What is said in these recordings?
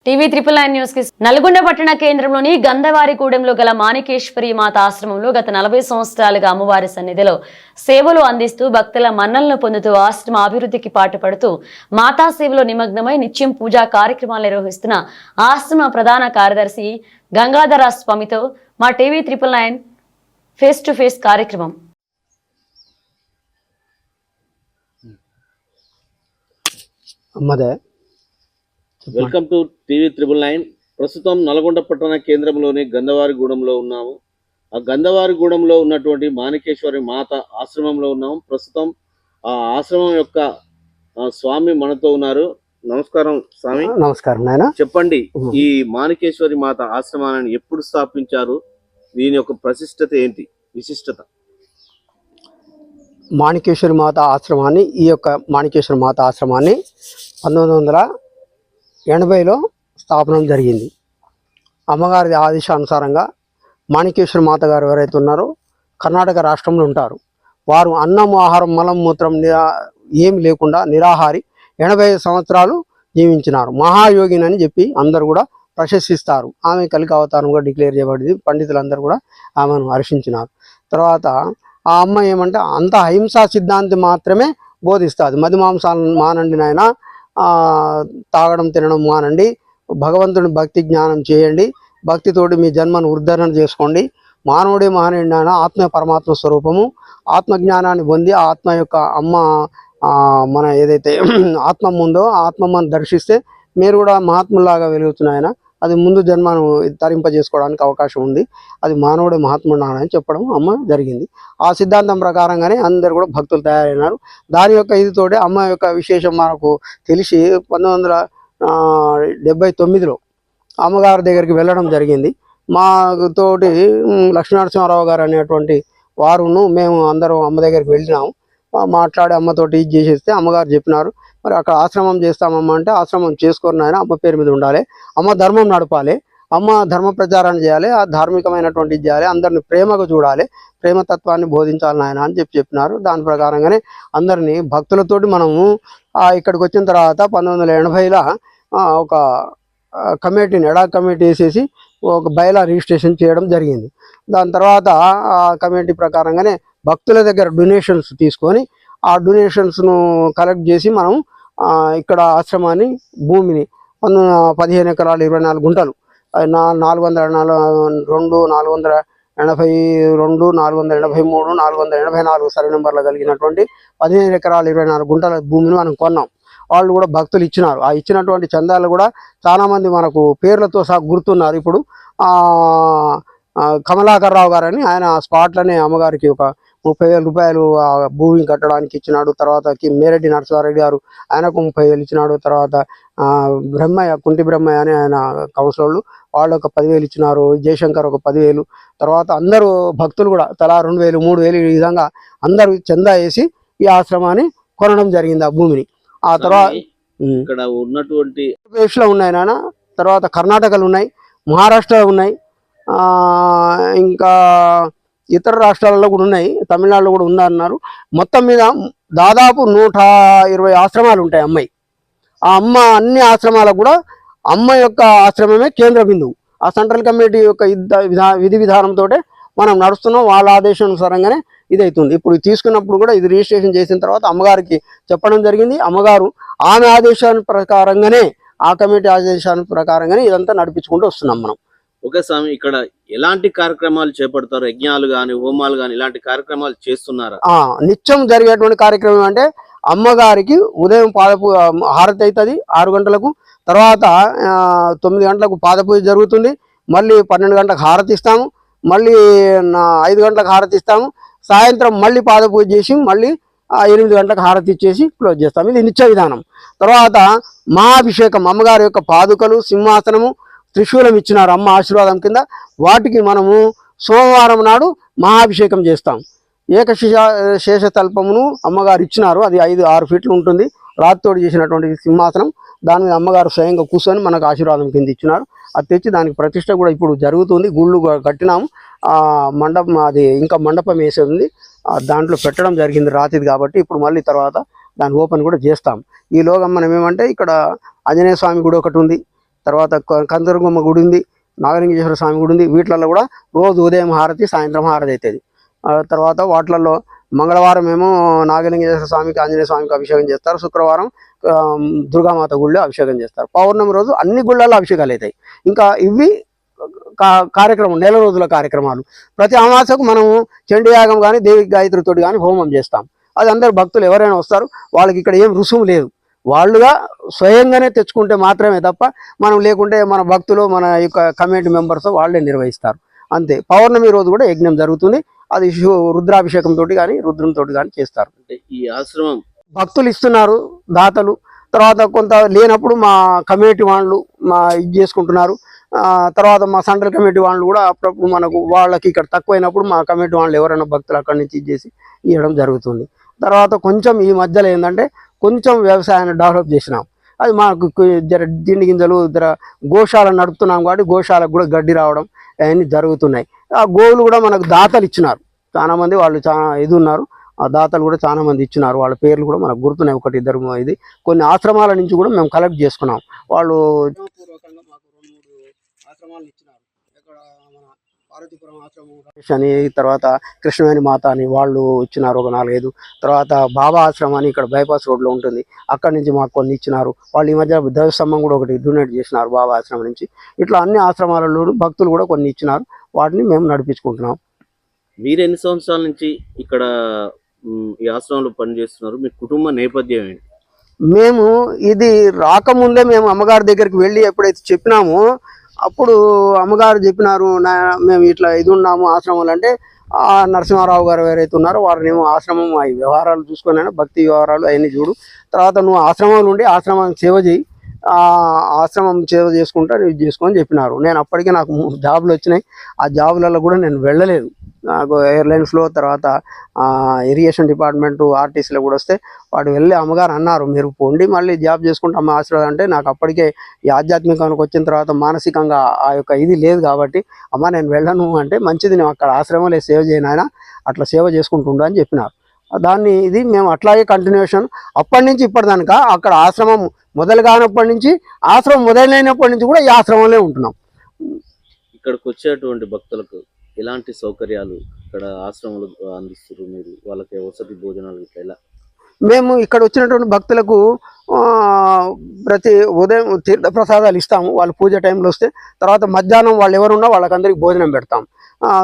TV 999 news కి నల్గొండ పట్టణ కేంద్రంలోని గంధవారిగూడెంలో గల మాణికేశ్వరి మాత ఆశ్రమంలో గత 40 సంవత్సరాలుగా అమ్మవారి సన్నిధిలో సేవలు అందిస్తూ భక్తుల మన్ననలను పొందుతూ ఆశ్రమ అభివృద్ధికి పాటుపడుతూ మాతా సేవలో నిమగ్నమై నిత్యం పూజా కార్యక్రమాలు నిర్వహిస్తున్న ఆశ్రమ ప్రధాన కార్యదర్శి గంగాధర స్వామితో మా టీవీ 999 ఫేస్ టు ఫేస్ కార్యక్రమం. Welcome to TV 999. ప్రస్తుతం నల్గొండ పట్టణ కేంద్రంలోని గంధవారిగూడెంలో ఉన్నాము. ఆ గంధవారిగూడెంలో ఉన్నటువంటి మాణికేశ్వరి మాత ఆశ్రమంలో ఉన్నాము. ప్రస్తుతం ఆ ఆశ్రమం యొక్క స్వామి మనతో ఉన్నారు. నమస్కారం స్వామి. నమస్కారం నాయన. చెప్పండి, ఈ మాణికేశ్వరి మాత ఆశ్రమాన్ని ఎప్పుడు స్థాపించారు? దీని యొక్క ప్రశిష్టత ఏంటి, విశిష్టత? మాణికేశ్వరి మాత ఆశ్రమాన్ని ఈ యొక్క మాణికేశ్వరి మాత ఆశ్రమాన్ని 1980లో స్థాపనం జరిగింది. అమ్మగారి ఆదేశానుసారంగా మాణికేశ్వరి మాత గారు ఎవరైతే ఉన్నారో కర్ణాటక రాష్ట్రంలో ఉంటారు. వారు అన్నం, ఆహారం, మలం, మూత్రం ఏమి లేకుండా నిరాహారి 85 సంవత్సరాలు జీవించినారు. మహాయోగిని అని చెప్పి అందరు కూడా ప్రశంసిస్తారు. ఆమె కలికి అవతారంగా డిక్లేర్ చేయబడింది. పండితులందరూ కూడా ఆమెను హర్షించినారు. తర్వాత ఆ అమ్మ ఏమంటే అంత అహింసా సిద్ధాంతి మాత్రమే బోధిస్తుంది. మది మాంసాలను మానండి నాయన, తాగడం తినడం మానండి, భగవంతుని భక్తి జ్ఞానం చేయండి, భక్తితోటి మీ జన్మను ఉద్ధరణ చేసుకోండి, మానవుడే మహానీయుడు నాయన, ఆత్మ పరమాత్మ స్వరూపము, ఆత్మజ్ఞానాన్ని పొంది ఆత్మ యొక్క అమ్మ మన ఏదైతే ఆత్మ ఉందో ఆత్మమ్మను దర్శిస్తే మీరు కూడా మహాత్ములాగా వెలుగుతున్నాయన, అది ముందు జన్మను తరింపజేసుకోవడానికి అవకాశం ఉంది, అది మానవుడే మహాత్ముడు అని చెప్పడం అమ్మ జరిగింది. ఆ సిద్ధాంతం ప్రకారంగానే అందరు కూడా భక్తులు తయారైనారు. దాని యొక్క ఇదితోటి అమ్మ యొక్క విశేషం మనకు తెలిసి 1979లో అమ్మగారి దగ్గరికి వెళ్ళడం జరిగింది. మా తోటి లక్ష్మీనరసింహారావు గారు అనేటువంటి వారును మేము అందరం అమ్మ దగ్గరికి వెళ్ళినాము. మాట్లాడి అమ్మతోటి ఇది చేసేస్తే అమ్మగారు చెప్పినారు, మరి అక్కడ ఆశ్రమం చేస్తామమ్మ అంటే ఆశ్రమం చేసుకోరు ఆయన, అమ్మ పేరు మీద ఉండాలి, అమ్మ ధర్మం నడపాలి, అమ్మ ధర్మ ప్రచారాన్ని చేయాలి, ఆ ధార్మికమైనటువంటి చేయాలి, అందరిని ప్రేమగా చూడాలి, ప్రేమతత్వాన్ని బోధించాలి నాయన అని చెప్పినారు. దాని ప్రకారంగానే అందరినీ భక్తులతోటి మనము ఇక్కడికి వచ్చిన తర్వాత 1980లో ఒక కమిటీని ఎడాక్ కమిటీ వేసేసి ఒక బయలా రిజిస్ట్రేషన్ చేయడం జరిగింది. దాని తర్వాత ఆ కమిటీ ప్రకారంగానే భక్తుల దగ్గర డొనేషన్స్ తీసుకొని ఆ డొనేషన్స్ను కలెక్ట్ చేసి మనం ఇక్కడ ఆశ్రమాన్ని భూమిని 15 ఎకరాలు 24 గుంటలు 482, 482, 483, 484 సర్వే నెంబర్లు కలిగినటువంటి 15 ఎకరాలు 24 గుంటల భూమిని మనం కొన్నాం. వాళ్ళు కూడా భక్తులు ఇచ్చినారు. ఆ ఇచ్చినటువంటి చందాలు కూడా చాలామంది మనకు పేర్లతో సహా గుర్తున్నారు. ఇప్పుడు కమలాకర్ రావు గారని ఆయన స్పాట్లోనే అమ్మగారికి ఒక 30,000 రూపాయలు భూమి కట్టడానికి ఇచ్చినాడు. తర్వాత మేరెడ్డి నరసింహారెడ్డి గారు ఆయనకు 30,000 ఇచ్చినాడు. తర్వాత బ్రహ్మయ్య, కుంటి బ్రహ్మయ్య అని ఆయన కౌన్సిలర్లు వాళ్ళు ఒక 10,000 ఇచ్చినారు. జయశంకర్ ఒక 10,000. తర్వాత అందరూ భక్తులు కూడా తలా 2,000, 3,000 ఈ విధంగా అందరూ చందా వేసి ఈ ఆశ్రమాన్ని కొనడం జరిగింది ఆ భూమిని. ఆ తర్వాత ఇక్కడ ఉన్నటువంటి ఆంధ్రప్రదేశ్లో ఉన్నాయి నాన్న, తర్వాత కర్ణాటకలో ఉన్నాయి, మహారాష్ట్రలో ఉన్నాయి, ఇంకా ఇతర రాష్ట్రాలలో కూడా ఉన్నాయి, తమిళనాడులో కూడా ఉందన్నారు. మొత్తం మీద దాదాపు 120 ఆశ్రమాలు ఉంటాయి అమ్మాయి. ఆ అమ్మ అన్ని ఆశ్రమాలకు కూడా అమ్మ యొక్క ఆశ్రమమే కేంద్ర బిందువు. ఆ సెంట్రల్ కమిటీ యొక్క విధి విధానంతో మనం నడుస్తున్నాం. వాళ్ళ ఆదేశానుసారంగానే ఇది అవుతుంది. ఇప్పుడు తీసుకున్నప్పుడు కూడా ఇది రిజిస్ట్రేషన్ చేసిన తర్వాత అమ్మగారికి చెప్పడం జరిగింది. అమ్మగారు ఆమె ఆదేశాల ప్రకారంగానే, ఆ కమిటీ ఆదేశాల ప్రకారంగానే ఇదంతా నడిపించుకుంటూ వస్తున్నాం మనం. ఓకే స్వామి, ఇక్కడ ఎలాంటి కార్యక్రమాలు చేపడతారు? యజ్ఞాలు కానీ, హోమాలు కానీ ఇలాంటి కార్యక్రమాలు చేస్తున్నారా? నిత్యం జరిగేటువంటి కార్యక్రమం అంటే అమ్మగారికి ఉదయం హారతి అవుతుంది 6 గంటలకు, తర్వాత 9 గంటలకు పాదపూజ జరుగుతుంది, మళ్ళీ 12 గంటలకు హారతి ఇస్తాము, మళ్ళీ 5 గంటలకు హారతి ఇస్తాము, సాయంత్రం మళ్ళీ పాదపూజ చేసి మళ్ళీ 8 గంటలకు హారతి ఇచ్చేసి క్లోజ్ చేస్తాము. ఇది నిత్య విధానం. తర్వాత మహాభిషేకం, అమ్మగారి యొక్క పాదుకలు, సింహాసనము, త్రిశూలం ఇచ్చినారు అమ్మ ఆశీర్వాదం కింద. వాటికి మనము సోమవారం నాడు మహాభిషేకం చేస్తాం. శేషతల్పమును అమ్మగారు ఇచ్చినారు. అది 5-6 ఫీట్లు ఉంటుంది. రాతితోటి చేసినటువంటి సింహాసనం, దాని మీద అమ్మగారు స్వయంగా కూర్చొని మనకు ఆశీర్వాదం కింద ఇచ్చినారు. అది తెచ్చి దానికి ప్రతిష్ట కూడా ఇప్పుడు జరుగుతుంది. గుళ్ళు కట్టినాము. మండపం అది ఇంకా మండపం వేసేది ఉంది, దాంట్లో పెట్టడం జరిగింది రాతిది కాబట్టి. ఇప్పుడు మళ్ళీ తర్వాత దాని ఓపెన్ కూడా చేస్తాం. ఈలోగా మనం ఏమంటే ఇక్కడ ఆంజనేయ స్వామి గుడి ఒకటి ఉంది, తర్వాత కందరగుమ్మ గుడి ఉంది, నాగలింగేశ్వర స్వామి గుడి ఉంది. వీటిలలో కూడా రోజు ఉదయం హారతి, సాయంత్రం హారతి అవుతుంది. తర్వాత వాటిలలో మంగళవారం ఏమో నాగలింగేశ్వర స్వామికి, ఆంజనేయ స్వామికి అభిషేకం చేస్తారు. శుక్రవారం దుర్గామాత గుళ్ళో అభిషేకం చేస్తారు. పౌర్ణమి రోజు అన్ని గుళ్ళల్లో అభిషేకాలు అవుతాయి. ఇంకా ఇవి కార్యక్రమం, నెల రోజుల కార్యక్రమాలు. ప్రతి అమావాస్యకు మనము చండీయాగం కానీ, దేవి గాయత్రితో కానీ హోమం చేస్తాం. అది అందరు భక్తులు ఎవరైనా వస్తారు, వాళ్ళకి ఇక్కడ ఏం రుసుము లేదు. వాళ్ళుగా స్వయంగానే తెచ్చుకుంటే మాత్రమే తప్ప మనం లేకుంటే మన భక్తులు, మన యొక్క కమిటీ మెంబర్స్ వాళ్ళే నిర్వహిస్తారు అంతే. పౌర్ణమి రోజు కూడా యజ్ఞం జరుగుతుంది. అది రుద్రాభిషేకంతో కానీ, రుద్రంతో కానీ చేస్తారు. అంటే ఈ ఆశ్రమం భక్తులు ఇస్తున్నారు, దాతలు. తర్వాత కొంత లేనప్పుడు మా కమిటీ వాళ్ళు ఇది చేసుకుంటున్నారు. తర్వాత మా సెంట్రల్ కమిటీ వాళ్ళు కూడా అప్పుడప్పుడు మనకు వాళ్ళకి ఇక్కడ తక్కువైనప్పుడు మా కమిటీ వాళ్ళు ఎవరైనా భక్తులు అక్కడి నుంచి ఇచ్చేసి ఇవ్వడం జరుగుతుంది. తర్వాత కొంచెం ఈ మధ్యలో ఏంటంటే కొంచెం వ్యవసాయాన్ని డెవలప్ చేసినాం. అది మాకు జర తిండి గింజలు, గోశాల నడుపుతున్నాం కాబట్టి గోశాలకు కూడా గడ్డి రావడం అవన్నీ జరుగుతున్నాయి. ఆ గోవులు కూడా మనకు దాతలు ఇచ్చినారు. చాలామంది వాళ్ళు చాలా ఇది ఉన్నారు. ఆ దాతలు కూడా చాలా మంది ఇచ్చినారు. వాళ్ళ పేర్లు కూడా మనకు గుర్తున్నాయి, 1-2 ఇది. కొన్ని ఆశ్రమాల నుంచి కూడా మేము కలెక్ట్ చేసుకున్నాం. వాళ్ళు పూర్వకంగా మాకు 2-3 ఆశ్రమాలు ఇచ్చినారు. ఇక్కడ మన పార్వతీపురం ఆశ్రమం అని, తర్వాత కృష్ణవేణి మాత అని వాళ్ళు ఇచ్చినారు ఒక 4-5. తర్వాత బాబా ఆశ్రమం అని ఇక్కడ బైపాస్ రోడ్లో ఉంటుంది, అక్కడి నుంచి మాకు కొన్ని ఇచ్చినారు. వాళ్ళు ఈ మధ్య ధ్వజస్తంభం కూడా ఒకటి డొనేట్ చేసినారు బాబా ఆశ్రమం నుంచి. ఇట్లా అన్ని ఆశ్రమాలలో భక్తులు కూడా కొన్ని ఇచ్చినారు. వాటిని మేము నడిపించుకుంటున్నాం. మీరు ఎన్ని సంవత్సరాల నుంచి ఇక్కడ ఈ ఆశ్రమంలో పనిచేస్తున్నారు? మీ కుటుంబ నేపథ్యం ఏంటి? మేము ఇది రాకముందే మేము అమ్మగారి దగ్గరికి వెళ్ళి ఎప్పుడైతే చెప్పినామో అప్పుడు అమ్మగారు చెప్పినారు, మేము ఇట్లా ఇది ఉన్నాము ఆశ్రమాలు అంటే. నరసింహారావు గారు ఎవరైతే ఉన్నారో వారినేమో ఆశ్రమం ఈ వ్యవహారాలు చూసుకొని, భక్తి వ్యవహారాలు అవన్నీ చూడు, తర్వాత నువ్వు ఆశ్రమం నుండి ఆశ్రమానికి సేవ చేయి, ఆశ్రమం సేవ చేసుకుంటా నువ్వు చేసుకొని చెప్పినారు. నేను అప్పటికే నాకు 3 జాబులు వచ్చినాయి. ఆ జాబులలో కూడా నేను వెళ్ళలేదు. నాకు ఎయిర్లైన్స్లో, తర్వాత ఇరిగేషన్ డిపార్ట్మెంటు, ఆర్టీసీలో కూడా వస్తే వాడు వెళ్ళి అమ్మగారు అన్నారు, మీరు పోండి మళ్ళీ జాబ్ చేసుకుంటే అమ్మ ఆశ్రమం అంటే. నాకు అప్పటికే ఈ ఆధ్యాత్మికానికి వచ్చిన తర్వాత మానసికంగా ఆ యొక్క ఇది లేదు కాబట్టి, అమ్మ నేను వెళ్ళను అంటే, మంచిది నేను అక్కడ ఆశ్రమంలో సేవ చేయను, అట్లా సేవ చేసుకుంటుండు అని చెప్పినారు. దాన్ని ఇది మేము అట్లాగే కంటిన్యూషన్ అప్పటి నుంచి ఇప్పటిదానిక అక్కడ ఆశ్రమం మొదలు కానప్పటి నుంచి, ఆశ్రమం మొదలైనప్పటి నుంచి కూడా ఈ ఆశ్రమంలో ఉంటున్నాం. ఇక్కడికి వచ్చేటువంటి భక్తులకు ఎలాంటి సౌకర్యాలు ఇక్కడ ఆశ్రమాలు అందిస్తారు? మీరు వాళ్ళకి వసతి భోజనాలు ఎలా? మేము ఇక్కడ వచ్చినటువంటి భక్తులకు ప్రతి ఉదయం తీర్థ ప్రసాదాలు ఇస్తాము. వాళ్ళు పూజ టైంలో వస్తే, తర్వాత మధ్యాహ్నం వాళ్ళు ఎవరున్నా వాళ్ళకందరికీ భోజనం పెడతాం.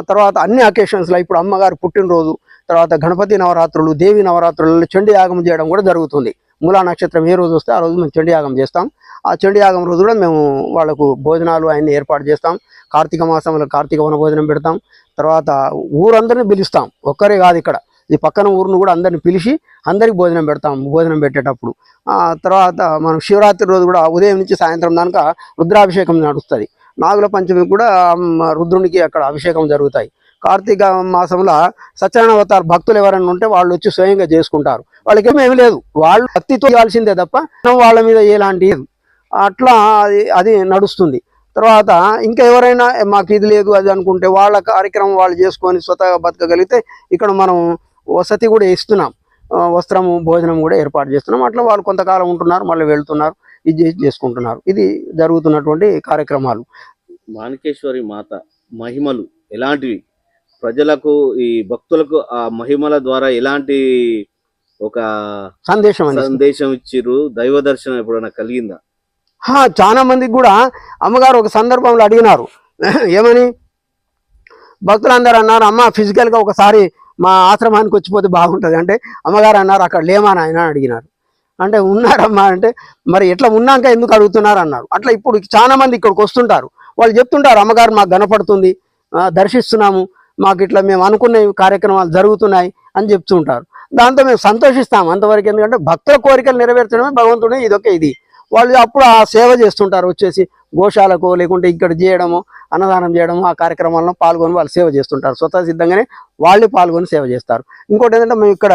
తర్వాత అన్ని అకేషన్స్లో ఇప్పుడు అమ్మగారు పుట్టినరోజు, తర్వాత గణపతి నవరాత్రులు, దేవి నవరాత్రులలో చండీ యాగం చేయడం కూడా జరుగుతుంది. మూలా నక్షత్రం ఏ రోజు వస్తే ఆ రోజు మేము చండీ యాగం చేస్తాం. ఆ చండీ యాగం రోజు కూడా మేము వాళ్ళకు భోజనాలు అన్నీ ఏర్పాటు చేస్తాం. కార్తీక మాసంలో కార్తీక వన భోజనం పెడతాం. తర్వాత ఊరందరినీ పిలుస్తాం, ఒక్కరే కాదు, ఇక్కడ ఈ పక్కన ఊరిని కూడా అందరిని పిలిచి అందరికి భోజనం పెడతాం. భోజనం పెట్టేటప్పుడు తర్వాత మనం శివరాత్రి రోజు కూడా ఉదయం నుంచి సాయంత్రం దాకా రుద్రాభిషేకం నడుస్తుంది. నాగుల పంచమి కూడా రుద్రునికి అక్కడ అభిషేకం జరుగుతాయి. కార్తీక మాసంలో సత్యనారాయణ అవతార భక్తులు ఎవరైనా ఉంటే వాళ్ళు వచ్చి స్వయంగా చేసుకుంటారు. వాళ్ళకి ఏమీ లేదు, వాళ్ళు భక్తితో ఇవ్వాల్సిందే తప్ప వాళ్ళ మీద ఎలాంటి అట్లా అది నడుస్తుంది. తర్వాత ఇంకా ఎవరైనా మాకు ఇది లేదు అది అనుకుంటే వాళ్ళ కార్యక్రమం వాళ్ళు చేసుకొని స్వతహాగా బతకగలిగితే ఇక్కడ మనం వసతి కూడా ఇస్తున్నాం, వస్త్రము భోజనం కూడా ఏర్పాటు చేస్తున్నాం. అట్లా వాళ్ళు కొంతకాలం ఉంటున్నారు, మళ్ళీ వెళ్తున్నారు, ఇది చేసుకుంటున్నారు. ఇది జరుగుతున్నటువంటి కార్యక్రమాలు. మాణికేశ్వరి మాత మహిమలు ఎలాంటివి? ప్రజలకు, ఈ భక్తులకు ఆ మహిమల ద్వారా ఎలాంటి ఒక సందేశం ఇచ్చిర్రు? దైవ దర్శనం ఎప్పుడైనా కలిగిందా? చాలా మందికి కూడా అమ్మగారు ఒక సందర్భంలో అడిగినారు, ఏమని? భక్తులందరూ అన్నారు, అమ్మ ఫిజికల్గా ఒకసారి మా ఆశ్రమానికి వచ్చిపోతే బాగుంటుంది అంటే, అమ్మగారు అన్నారు అక్కడ లేమా నాయన అని అడిగినారు. అంటే ఉన్నారమ్మా అంటే, మరి ఎట్లా ఉన్నాక ఎందుకు అడుగుతున్నారు అన్నారు. అట్లా ఇప్పుడు చాలా మంది ఇక్కడికి వస్తుంటారు, వాళ్ళు చెప్తుంటారు అమ్మగారు మాకు కనపడుతుంది, దర్శిస్తున్నాము, మాకు ఇట్లా మేము అనుకున్న కార్యక్రమాలు జరుగుతున్నాయి అని చెప్తూ ఉంటారు. దాంతో మేము సంతోషిస్తాము అంతవరకు. ఎందుకంటే భక్తుల కోరికలు నెరవేర్చడమే భగవంతుడే ఇదొకే ఇది. వాళ్ళు అప్పుడు ఆ సేవ చేస్తుంటారు, వచ్చేసి గోశాలకు లేకుంటే ఇక్కడ చేయడము, అన్నదానం చేయడము, ఆ కార్యక్రమాల్లో పాల్గొని వాళ్ళు సేవ చేస్తుంటారు. స్వతः సిద్ధంగానే వాళ్ళు పాల్గొని సేవ చేస్తారు. ఇంకోటి ఏంటంటే మేము ఇక్కడ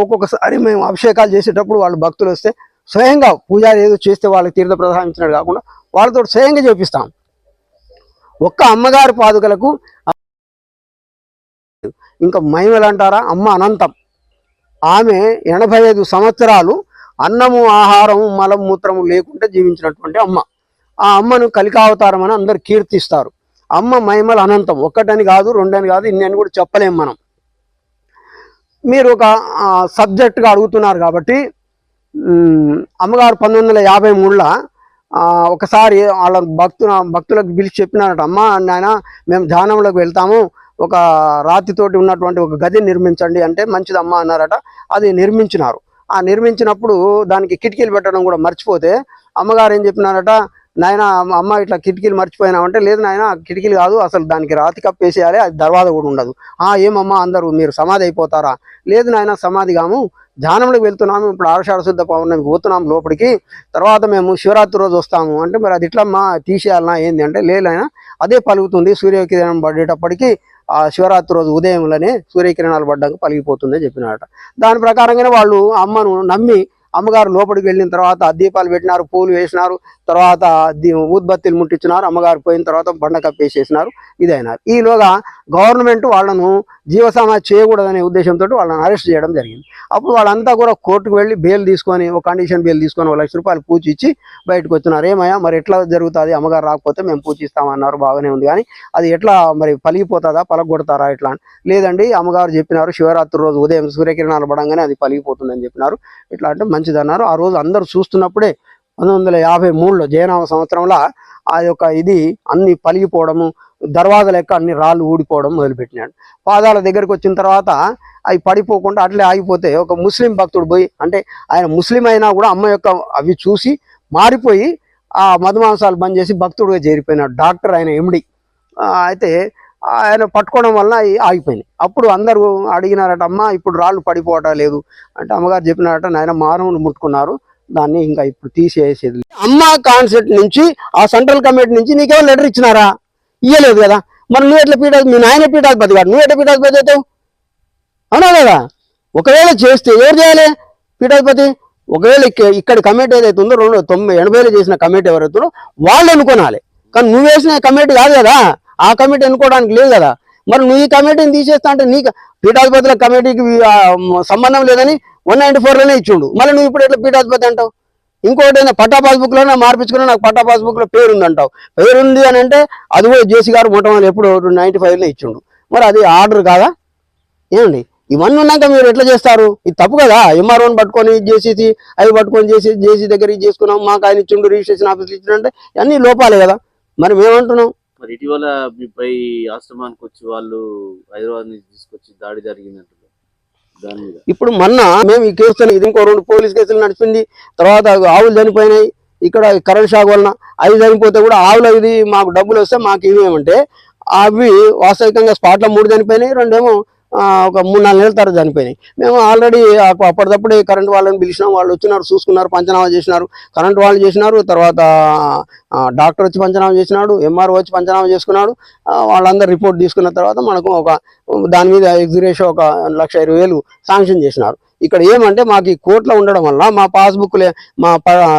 ఒక్కొక్కసారి మేము అభిషేకాలు చేసేటప్పుడు వాళ్ళు భక్తులు వస్తే స్వయంగా పూజారి ఏదో చేస్తే వాళ్ళకి తీర్థ ప్రసాదించినట్టు కాకుండా వాళ్ళతో స్వయంగా చేపిస్తాం. ఒక్క అమ్మగారి పాదుకలకు ఇంకా మహిమలు అంటారా, అమ్మ అనంతం. ఆమె 85 సంవత్సరాలు అన్నము ఆహారము మలం మూత్రము లేకుండా జీవించినటువంటి అమ్మ. ఆ అమ్మను కలికావతారం అని అందరు కీర్తిస్తారు. అమ్మ మహిమలు అనంతం, ఒక్కటని కాదు రెండని కాదు ఇన్ని అని కూడా చెప్పలేం మనం. మీరు ఒక సబ్జెక్ట్గా అడుగుతున్నారు కాబట్టి అమ్మగారు 1953లో ఒకసారి వాళ్ళ భక్తులకు పిలిచి చెప్పినారట, అమ్మ నాయన మేము ధ్యానంలోకి వెళ్తాము, ఒక రాతితోటి ఉన్నటువంటి ఒక గది నిర్మించండి అంటే మంచిదమ్మా అన్నారట. అది నిర్మించినారు. ఆ నిర్మించినప్పుడు దానికి కిటికీలు పెట్టడం కూడా మర్చిపోతే అమ్మగారు ఏం చెప్పినారట, నాయన అమ్మ ఇట్లా కిటికీలు మర్చిపోయినామంటే, లేదు నాయన కిటికీలు కాదు అసలు దానికి రాతి కప్పేసేయాలి, అది దర్వాజ కూడా ఉండదు. ఏమమ్మా అందరూ మీరు సమాధి అయిపోతారా? లేదు నాయన సమాధి కాము, ధ్యానంలోకి వెళ్తున్నాము, ఇప్పుడు ఆషాఢ శుద్ధ పౌర్ణమికి పోతున్నాము లోపలికి, తర్వాత మేము శివరాత్రి రోజు వస్తాము అంటే, మరి అది ఇట్లమ్మా తీసేయాలన్నా ఏంది అంటే, లేదు నాయన అదే పలుకుతుంది, సూర్యకిరణం పడేటప్పటికి ఆ శివరాత్రి రోజు ఉదయంలోనే సూర్యకిరణాలు పడ్డాక పలిగిపోతుందని చెప్పినారట. దాని ప్రకారంగానే వాళ్ళు అమ్మను నమ్మి అమ్మగారు లోపలికి వెళ్ళిన తర్వాత దీపాలు పెట్టినారు, పూలు వేసినారు, తర్వాత ఊద్బత్తీలు ముట్టించినారు. అమ్మగారు పోయిన తర్వాత బండ కప్పేసేసినారు, ఇదైనారు. ఈలోగా గవర్నమెంట్ వాళ్ళను జీవసమాధి చేయకూడదనే ఉద్దేశంతో వాళ్ళని అరెస్ట్ చేయడం జరిగింది. అప్పుడు వాళ్ళంతా కూడా కోర్టుకు వెళ్ళి బెయిల్ తీసుకొని, ఒక కండిషన్ బెయిల్ తీసుకొని 1 లక్ష రూపాయలు పూచి ఇచ్చి బయటకు వచ్చినారు. ఏమయ్యా మరి ఎట్లా జరుగుతుంది, అమ్మగారు రాకపోతే మేము పూచిస్తామన్నారు, బాగానే ఉంది, కానీ అది ఎట్లా మరి పలిగిపోతుందా, పలగొడతారా ఇట్లా? లేదండి అమ్మగారు చెప్పినారు శివరాత్రి రోజు ఉదయం సూర్యకిరణాలు పడంగానే అది పలిగిపోతుందని చెప్పినారు, ఇట్లా అంటే మంచిదన్నారు. ఆ రోజు అందరూ చూస్తున్నప్పుడే 1953లో జయనామ సంవత్సరంలో ఆ యొక్క ఇది అన్ని పలిగిపోవడము, దర్వాజ లెక్క అన్ని రాళ్ళు ఊడిపోవడం మొదలుపెట్టినాడు. పాదాల దగ్గరికి వచ్చిన తర్వాత అవి పడిపోకుండా అట్లే ఆగిపోతే ఒక ముస్లిం భక్తుడు పోయి, అంటే ఆయన ముస్లిం అయినా కూడా అమ్మ యొక్క అవి చూసి మారిపోయి ఆ మధుమాంసాలు బంద్ చేసి భక్తుడుగా చేరిపోయినాడు. డాక్టర్ ఆయన ఎండి. అయితే ఆయన పట్టుకోవడం వలన ఆగిపోయినాయి. అప్పుడు అందరూ అడిగినారట, అమ్మ ఇప్పుడు రాళ్ళు పడిపోవటం లేదు అంటే, అమ్మగారు చెప్పినారట, నాయన మానవులు ముట్టుకున్నారు, దాన్ని ఇంకా ఇప్పుడు తీసేసేది. అమ్మ కాన్సెప్ట్ నుంచి ఆ సెంట్రల్ కమిటీ నుంచి నీకేమో లెటర్ ఇచ్చినారా? ఇయ్యలేదు కదా. మరి నువ్వు ఎట్లా మీ నాయన పీఠాధిపతి కాదు, నువ్వు ఎట్లా పీఠాధిపతి అవుతావు? అవునా కదా? ఒకవేళ చేస్తే ఎవరు చేయాలి పీఠాధిపతి? ఒకవేళ ఇక్కడ కమిటీ ఏదైతే ఉందో 1980లో చేసిన కమిటీ ఎవరైతుందో వాళ్ళు ఎన్నుకోనాలి. కానీ నువ్వు వేసిన కమిటీ కాదు కదా, ఆ కమిటీ ఎన్నుకోవడానికి లేదు కదా. మరి నువ్వు ఈ కమిటీని తీసేస్తా అంటే నీకు పీఠాధిపతుల కమిటీకి సంబంధం లేదని 194లోనే ఇచ్చిండు. మళ్ళీ నువ్వు ఇప్పుడు ఎట్లా పీఠాధిపతి అంటావు? ఇంకోటి పట్టా పాస్బుక్లోనే మార్పించుకున్నా నాకు పట్టా పాస్బుక్లో పేరు ఉంది అంటావు. పేరుంది అని అంటే అది కూడా జేసీ గారు మొట్టమొదటి ఎప్పుడు 95లో ఇచ్చిండు. మరి అది ఆర్డర్ కాదా? ఏమండి ఇవన్నీ ఉన్నాక మీరు ఎట్లా చేస్తారు? ఇది తప్పు కదా. ఎంఆర్ఓని పట్టుకొని జేసీసీ అవి పట్టుకొని జేసీ దగ్గర ఇది చేసుకున్నాం, మాకు ఆయన ఇచ్చిండు, రిజిస్ట్రేషన్ ఆఫీస్లో ఇచ్చిండంటే అన్నీ లోపాలే కదా. మరి మేమంటున్నాం. మరి ఇటీవల మీపై ఆశ్రమానికి వచ్చి వాళ్ళు హైదరాబాద్ నుంచి తీసుకొచ్చి దాడి జరిగినట్టు దాని మీద ఇప్పుడు మొన్న మేము ఈ కేసుతో ఇది ఇంకో 2 పోలీస్ కేసులు నడిపింది. తర్వాత ఆవులు చనిపోయినాయి ఇక్కడ కరెంట్ షాక్ వలన. అవి చనిపోతే కూడా ఆవులు ఇది మాకు డబ్బులు వస్తే మాకు ఇవేమంటే అవి వాస్తవికంగా స్పాట్లో 3 చనిపోయినాయి, 2 ఏమో ఒక 3-4 నెలల తర్వాత చనిపోయినాయి. మేము ఆల్రెడీ అప్పటికప్పుడే కరెంట్ వాళ్ళని పిలిచినాం, వాళ్ళు వచ్చినారు, చూసుకున్నారు, పంచనామా చేసినారు. కరెంట్ వాళ్ళు చేసినారు, తర్వాత డాక్టర్ వచ్చి పంచనామా చేసినాడు, ఎంఆర్ఓ వచ్చి పంచనామా చేసుకున్నాడు. వాళ్ళందరూ రిపోర్ట్ తీసుకున్న తర్వాత మనకు దాని మీద ఎగ్జిరేషన్ 1,20,000 శాంక్షన్ చేసినారు. ఇక్కడ ఏమంటే మాకు ఈ కోర్టులో ఉండడం వల్ల మా పాస్బుక్లే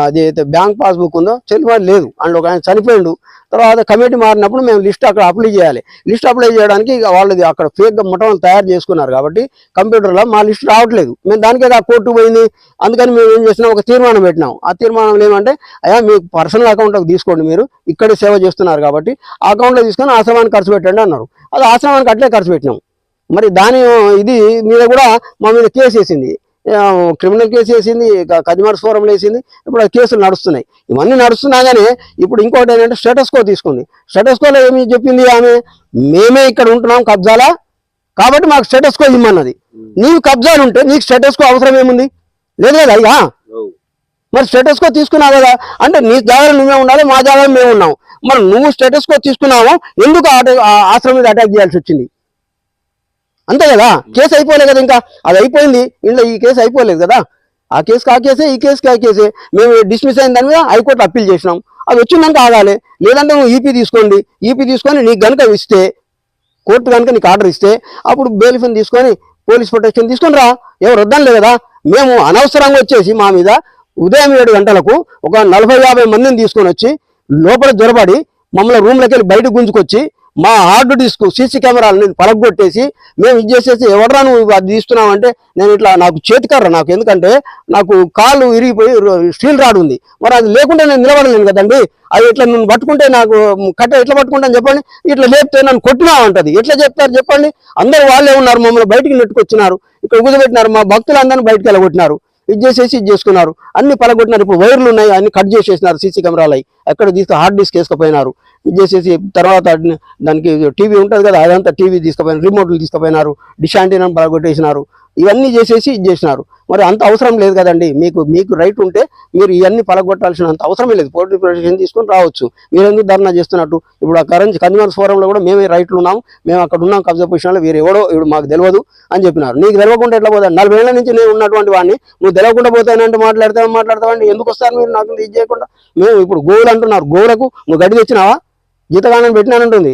అది అయితే బ్యాంక్ పాస్బుక్ ఉందో చెల్లుబాటు లేదు. అందులో ఒక ఆయన చనిపోయిండు. తర్వాత కమిటీ మారినప్పుడు మేము లిస్ట్ అక్కడ అప్లై చేయాలి. లిస్ట్ అప్లై చేయడానికి వాళ్ళది అక్కడ ఫేక్గా మొత్తం తయారు చేసుకున్నారు కాబట్టి కంప్యూటర్లో మా లిస్ట్ రావట్లేదు. మేము దానికే ఆ కోర్టుకు పోయింది. అందుకని మేము ఏం చేసినాం, ఒక తీర్మానం పెట్టినాం. ఆ తీర్మానం ఏమంటే, అయ్యా మీకు పర్సనల్ అకౌంట్లోకి తీసుకోండి, మీరు ఇక్కడే సేవ చేస్తున్నారు కాబట్టి ఆ అకౌంట్లో తీసుకొని ఆశ్రమానికి ఖర్చు పెట్టండి అన్నారు. అది ఆశ్రమానికి అట్లే ఖర్చు పెట్టినాం. మరి దాని ఇది మీద కూడా మా మీద కేసు వేసింది, క్రిమినల్ కేసు వేసింది, కన్జ్యూమర్స్ ఫోరంలో వేసింది. ఇప్పుడు ఆ కేసులు నడుస్తున్నాయి. ఇవన్నీ నడుస్తున్నా కానీ ఇప్పుడు ఇంకోటి ఏంటంటే స్టేటస్ కో తీసుకుంది. స్టేటస్ కోలో ఏమి చెప్పింది ఆమె, మేమే ఇక్కడ ఉంటున్నాం కబ్జాలా కాబట్టి మాకు స్టేటస్ కో ఇమ్మన్నది. నీవు కబ్జాలు ఉంటే నీకు స్టేటస్ కో అవసరం ఏముంది? లేదు కదా అయ్యా. మరి స్టేటస్ కో తీసుకున్నావు కదా అంటే నీ జాగాలో నువ్వే ఉండాలి, మా జాగాలో మేము ఉన్నాం. మరి నువ్వు స్టేటస్ కో తీసుకున్నావు, ఎందుకు ఆశ్రమం మీద అటాక్ చేయాల్సి వచ్చింది? అంతే కదా. కేసు అయిపోలేదు కదా, ఇంకా అది అయిపోయింది. ఇంట్లో ఈ కేసు అయిపోలేదు కదా. ఆ కేసుకి ఆ కేసే, ఈ కేసుకి ఆ కేసే. మేము డిస్మిస్ అయిన దాని మీద హైకోర్టు అప్పీల్ చేసినాం. అది వచ్చిందంటే ఆగాలి. లేదంటే నువ్వు ఈపీ తీసుకోండి, ఈపీ తీసుకొని నీకు కనుక ఇస్తే, కోర్టు కనుక నీకు ఆర్డర్ ఇస్తే అప్పుడు బెయిల్ఫిన్ తీసుకొని పోలీస్ ప్రొటెక్షన్ తీసుకొని రా, ఎవరు వద్దనిలే కదా. మేము అనవసరంగా వచ్చేసి మా మీద ఉదయం 7 గంటలకు ఒక 40-50 మందిని తీసుకొని వచ్చి లోపల జొరబడి మమ్మల్ని రూమ్లోకి వెళ్ళి బయటకు గుంజుకొచ్చి మా హార్డ్ డిస్క్ సీసీ కెమెరాలని పలగొట్టేసి మేము ఇది చేసేసి ఎవడరా నువ్వు అది తీస్తున్నావు అంటే నేను ఇట్లా నాకు చేతికర్ర నాకు ఎందుకంటే నాకు కాళ్ళు విరిగిపోయి స్టీల్ రాడ్ ఉంది మరి అది లేకుంటే నేను నిలబడలేను కదండి అది ఇట్లా నువ్వు పట్టుకుంటే నాకు కట్ట ఎట్లా పట్టుకుంటాను చెప్పండి ఇట్లా లేపితే నన్ను కొట్టినా ఉంటుంది ఎట్లా చెప్తారు చెప్పండి అందరూ వాళ్ళే ఉన్నారు మమ్మల్ని బయటికి నెట్టుకొచ్చినారు ఇక్కడ కూర్చోబెట్టినారు మా భక్తులందరినీ బయటకు వెళ్ళగొట్టినారు ఇది చేసేసి ఇది చేసుకున్నారు అన్ని పలగొట్టినారు ఇప్పుడు వైర్లు ఉన్నాయి అన్ని కట్ చేసేసినారు సీసీ కెమెరాలు ఎక్కడ తీసుకు హార్డ్ డిస్క్ వేసుకుపోయినారు ఇది చేసేసి తర్వాత దానికి టీవీ ఉంటుంది కదా అదంతా టీవీ తీసుకుపోయినారు రిమోట్లు తీసుకుపోయినారు డిష్ యాంటీనాను పలగొట్టేసినారు ఇవన్నీ చేసేసి ఇది చేసినారు మరి అంత అవసరం లేదు కదండి మీకు రైట్ ఉంటే మీరు ఇవన్నీ పలగొట్టాల్సినంత అవసరమే లేదు పోలీస్ ప్రొటెక్షన్ తీసుకొని రావచ్చు మీరు ఎందుకు ధర్నా చేస్తున్నట్టు ఇప్పుడు ఆ కన్జ్యూమర్స్ ఫోరంలో కూడా మేమే రైట్లు ఉన్నాము మేము అక్కడ ఉన్నాం కబ్జా పొజిషన్లో వేరే ఎవడో ఇప్పుడు మాకు తెలియదు అని చెప్పినారు నీకు తెలియకుండా ఎట్లా పోతాను 40 ఏళ్ల నుంచి నేను ఉన్నటువంటి వాడిని నువ్వు తెలియకుండా పోతానంటే మాట్లాడతావండి ఎందుకు వస్తారు మీరు నాకు ఇది చేయకుండా మేము ఇప్పుడు గోవులు అంటున్నారు గోవులకు నువ్వు గడ్డి తెచ్చినావా జీతగానం పెట్టినానంటుంది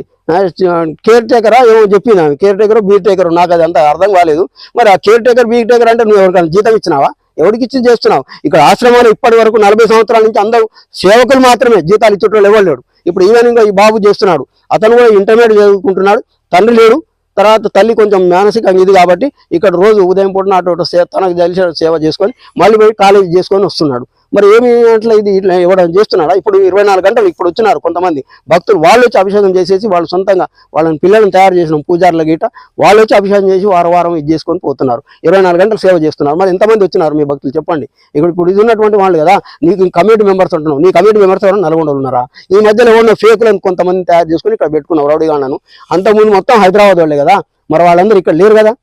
కేర్ టేకరా ఏమో చెప్పింది కేర్ టేకర్ బీర్ టేకర్ నాకు అది అంత అర్థం కాలేదు మరి ఆ కేర్ టేకర్ బీర్ టేకర్ అంటే నువ్వు ఎవరికైనా జీతం ఇచ్చినావా ఎవరికి ఇచ్చి చేస్తున్నావు ఇక్కడ ఆశ్రమాలు ఇప్పటి వరకు 40 సంవత్సరాల నుంచి అందరూ సేవకులు మాత్రమే జీతాలు ఇచ్చేటోళ్ళు ఎవరు లేడు ఇప్పుడు ఈవెనింగ్ ఈ బాబు చేస్తున్నాడు అతను కూడా ఇంటర్మీడియట్ చదువుకుంటున్నాడు తండ్రి లేడు తర్వాత తల్లి కొంచెం మానసికంగా ఇది కాబట్టి ఇక్కడ రోజు ఉదయం పూట అటు తనకు తెలిసిన సేవ చేసుకొని మళ్ళీ పోయి కాలేజీ చేసుకొని వస్తున్నాడు మరి ఏమి అట్లా ఇది ఇట్లా ఇవ్వడం చేస్తున్నాడా ఇప్పుడు 24 గంటలు ఇప్పుడు వచ్చినారు కొంతమంది భక్తులు వాళ్ళు వచ్చి అభిషేకం చేసేసి వాళ్ళు సొంతంగా వాళ్ళని పిల్లలను తయారు చేసిన పూజారుల గీట వాళ్ళు వచ్చి అభిషేకం చేసి వారం ఇది చేసుకొని పోతున్నారు 24 గంటలు సేవ చేస్తున్నారు మరి ఎంతమంది వచ్చినారు మీ భక్తులు చెప్పండి ఇప్పుడు ఇది ఉన్నటువంటి వాళ్ళు కదా నీకు కమిటీ మెంబర్స్ ఉంటున్నావు నీ కమిటీ మెంబర్స్ ఎవరైనా నల్గొండలు ఉన్నారా ఈ మధ్యలో ఉన్న ఫేకులను కొంతమంది తయారు చేసుకుని ఇక్కడ పెట్టుకున్నావు రౌడీగాను అంతకుముందు మొత్తం హైదరాబాద్ వాళ్ళే కదా మరి వాళ్ళందరూ ఇక్కడ లేరు కదా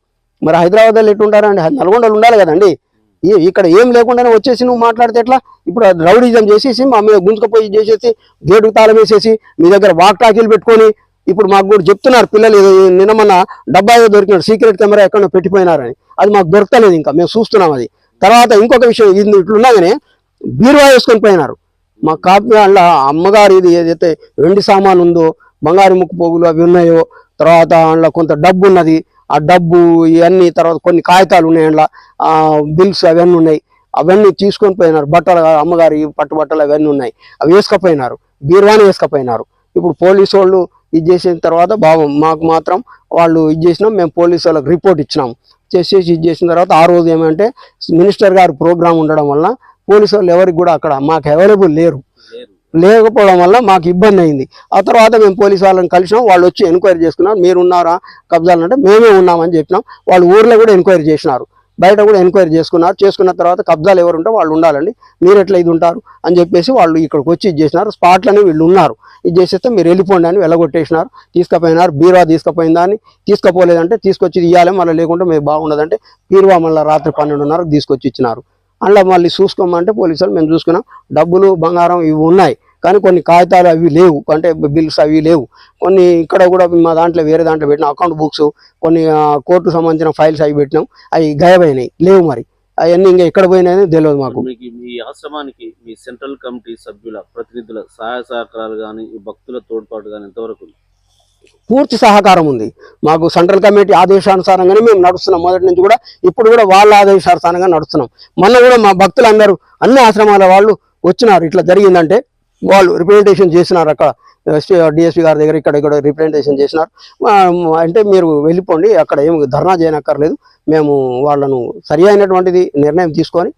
మరి హైదరాబాద్ వాళ్ళు ఎట్టుంటారండి నల్గొండలు ఉండాలి కదండి ఇక్కడ ఏం లేకుండానే వచ్చేసి నువ్వు మాట్లాడితే ఎట్లా ఇప్పుడు రౌడీజం చేసేసి మా మీద గుంజుకపోయి చేసేసి గేటుకు తాళం వేసేసి మీ దగ్గర వాక్ టాకీలు పెట్టుకొని ఇప్పుడు మాకు కూడా చెప్తున్నారు పిల్లలు నిన్న మొన్న డబ్బా ఏదో దొరికినాడు సీక్రెట్ కెమెరా ఎక్కడో పెట్టిపోయినారని అది మాకు దొరకలేదు ఇంకా మేము చూస్తున్నాం అది తర్వాత ఇంకొక విషయం ఇది ఇట్లున్నాగానే బీరువా వేసుకొని పోయినారు మా కాపీ వాళ్ళ అమ్మగారు ఇది ఏదైతే వెండి సామాన్ ఉందో బంగారు ముక్కు పోగులు అవి ఉన్నాయో తర్వాత అందులో కొంత డబ్బు ఉన్నది ఆ డబ్బు ఇవన్నీ తర్వాత కొన్ని కాగితాలు ఉన్నాయి అందులో బిల్స్ అవన్నీ ఉన్నాయి అవన్నీ తీసుకొని పోయినారు బట్టలు అమ్మగారి పట్టుబట్టలు అవన్నీ ఉన్నాయి అవి వేసుకపోయినారు బీరువాని వేసుకపోయినారు ఇప్పుడు పోలీసు వాళ్ళు ఇది చేసిన తర్వాత మాకు మాత్రం వాళ్ళు ఇది చేసినాం మేము పోలీసు వాళ్ళకి రిపోర్ట్ ఇచ్చినాం చేసేసి ఇది చేసిన తర్వాత ఆ రోజు ఏమంటే మినిస్టర్ గారు ప్రోగ్రామ్ ఉండడం వల్ల పోలీసు వాళ్ళు ఎవరికి కూడా అక్కడ మాకు అవైలబుల్ లేకపోవడం వల్ల మాకు ఇబ్బంది అయింది ఆ తర్వాత మేము పోలీసు వాళ్ళని కలిసినాం వాళ్ళు వచ్చి ఎంక్వైరీ చేసుకున్నారు మీరు ఉన్నారా కబ్జాలు అంటే మేమే ఉన్నామని చెప్పినాం వాళ్ళు ఊర్లో కూడా ఎంక్వైరీ చేసినారు బయట కూడా ఎంక్వైరీ చేసుకున్న తర్వాత కబ్జాలు ఎవరు ఉంటే వాళ్ళు ఉండాలండి మీరు ఎట్లా ఇది ఉంటారు అని చెప్పేసి వాళ్ళు ఇక్కడికి వచ్చి ఇది చేసినారు స్పాట్లోనే వీళ్ళు ఉన్నారు ఇది చేసేస్తే మీరు వెళ్ళిపోండి అని వెళ్ళగొట్టేసినారు తీసుకుపోయినారు బీరువా తీసుకుపోయిన దాన్ని తీసుకుపోలేదంటే తీసుకొచ్చి ఇవ్వాలి మళ్ళీ లేకుంటే మీరు బాగుండదంటే బీరువా మళ్ళీ రాత్రి 12:30 తీసుకొచ్చి ఇచ్చినారు అందులో మళ్ళీ చూసుకోమంటే పోలీసులు మేము చూసుకున్నాం డబ్బులు బంగారం ఇవి ఉన్నాయి కానీ కొన్ని కాగితాలు అవి లేవు అంటే బిల్స్ అవి లేవు కొన్ని ఇక్కడ కూడా మా దాంట్లో వేరే దాంట్లో పెట్టిన అకౌంట్ బుక్స్ కొన్ని కోర్టుకు సంబంధించిన ఫైల్స్ అవి పెట్టినాం అవి గాయమైనాయి లేవు మరి అవన్నీ ఇంకా ఎక్కడ పోయినాయని తెలియదు మాకు మీ ఆశ్రమానికి మీ సెంట్రల్ కమిటీ సభ్యుల ప్రతినిధుల సహాయ సహకారాలు కానీ భక్తుల తోడ్పాటు కానీ ఎంతవరకు పూర్తి సహకారం ఉంది మాకు సెంట్రల్ కమిటీ ఆదేశానుసారంగానే మేము నడుస్తున్నాం మొదటి నుంచి కూడా ఇప్పుడు కూడా వాళ్ళ ఆదేశానుసారంగా నడుస్తున్నాం మొన్న కూడా మా భక్తులందరూ అన్ని ఆశ్రమాల వాళ్ళు వచ్చినారు ఇట్లా జరిగిందంటే వాళ్ళు రిప్రజెంటేషన్ చేసినారు అక్కడ డిఎస్పీ గారి దగ్గర ఇక్కడ రిప్రజెంటేషన్ చేసినారు అంటే మీరు వెళ్ళిపోండి అక్కడ ఏమి ధర్నా చేయనక్కర్లేదు మేము వాళ్ళను సరి అయినటువంటిది నిర్ణయం తీసుకొని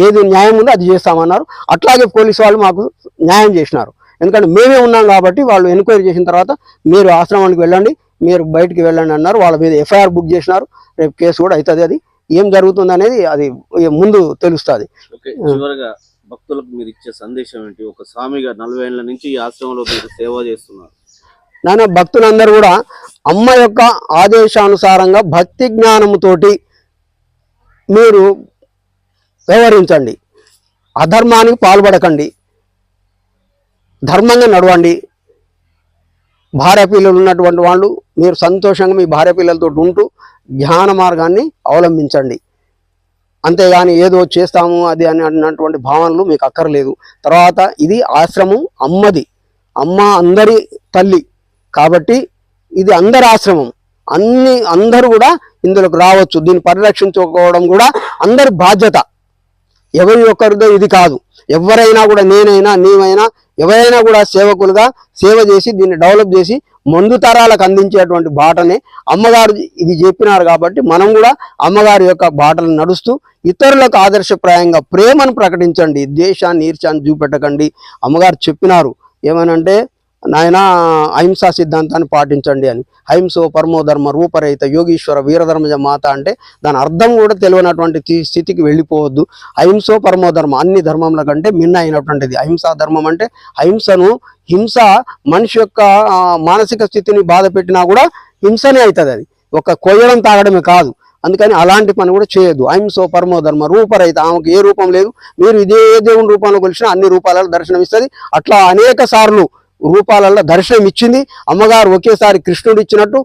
ఏది న్యాయం ఉందో అది చేస్తామన్నారు అట్లాగే పోలీసు వాళ్ళు మాకు న్యాయం చేసినారు ఎందుకంటే మేమే ఉన్నాం కాబట్టి వాళ్ళు ఎంక్వైరీ చేసిన తర్వాత మీరు ఆశ్రమానికి వెళ్ళండి మీరు బయటికి వెళ్ళండి అన్నారు వాళ్ళ మీద ఎఫ్ఐఆర్ బుక్ చేసినారు రేపు కేసు కూడా అవుతుంది అది ఏం జరుగుతుంది అనేది అది ముందు తెలుస్తుంది భక్తులకు మీరు ఇచ్చే సందేశం ఏంటి ఒక స్వామిగా 40 ఏళ్ల నుంచి ఈ ఆశ్రమంలో మీరు సేవ చేస్తున్నారు నాన్న భక్తులందరూ కూడా అమ్మ యొక్క ఆదేశానుసారంగా భక్తి జ్ఞానముతోటి మీరు వ్యవహరించండి అధర్మానికి పాల్పడకండి ధర్మంగా నడవండి భార్య పిల్లలు ఉన్నటువంటి వాళ్ళు మీరు సంతోషంగా మీ భార్య పిల్లలతో ఉంటూ జ్ఞాన మార్గాన్ని అవలంబించండి అంతేగాని ఏదో చేస్తాము అది అని అన్నటువంటి భావనలు మీకు అక్కర్లేదు తర్వాత ఇది ఆశ్రమం అమ్మది అమ్మ అందరి తల్లి కాబట్టి ఇది అందరి ఆశ్రమం అందరూ కూడా ఇందులోకి రావచ్చు దీన్ని పరిరక్షించుకోవడం కూడా అందరి బాధ్యత ఎవరి ఒక్కరిదో ఇది కాదు ఎవరైనా కూడా నేనైనా నీవైనా ఎవరైనా కూడా సేవకులుగా సేవ చేసి దీన్ని డెవలప్ చేసి ముందు తరాలకు అందించేటువంటి బాటనే అమ్మగారు ఇది చెప్పినారు. కాబట్టి మనం కూడా అమ్మగారి యొక్క బాటలు నడుస్తూ ఇతరులకు ఆదర్శప్రాయంగా ప్రేమను ప్రకటించండి, ద్వేషాన్ని ఈర్ష్యాన్ని చూపెట్టకండి. అమ్మగారు చెప్పినారు ఏమనంటే, నాయన అహింసా సిద్ధాంతాన్ని పాటించండి అని. అహింసో పరమో ధర్మ రూపరహిత యోగీశ్వర వీరధర్మజ మాత అంటే దాని అర్థం కూడా తెలియనటువంటి స్థితికి వెళ్ళిపోవద్దు. అహింసో పరమో ధర్మ, అన్ని ధర్మముల కంటే మిన్న అయినటువంటిది అహింసా ధర్మం. అంటే అహింసను, హింస మనిషి యొక్క మానసిక స్థితిని బాధ పెట్టినా కూడా హింసనే అవుతుంది. అది ఒక కొయ్యడం తాగడమే కాదు. అందుకని అలాంటి పని కూడా చేయొద్దు. అహింసో పరమో ధర్మ రూపరహిత, ఆమెకు ఏ రూపం లేదు, మీరు ఇదే దేవుని రూపంలో కొలిసినా అన్ని రూపాలలో దర్శనం ఇస్తుంది. అట్లా అనేక సార్లు రూపాలలో దర్శనం ఇచ్చింది అమ్మగారు. ఒకేసారి కృష్ణుడు ఇచ్చినట్టు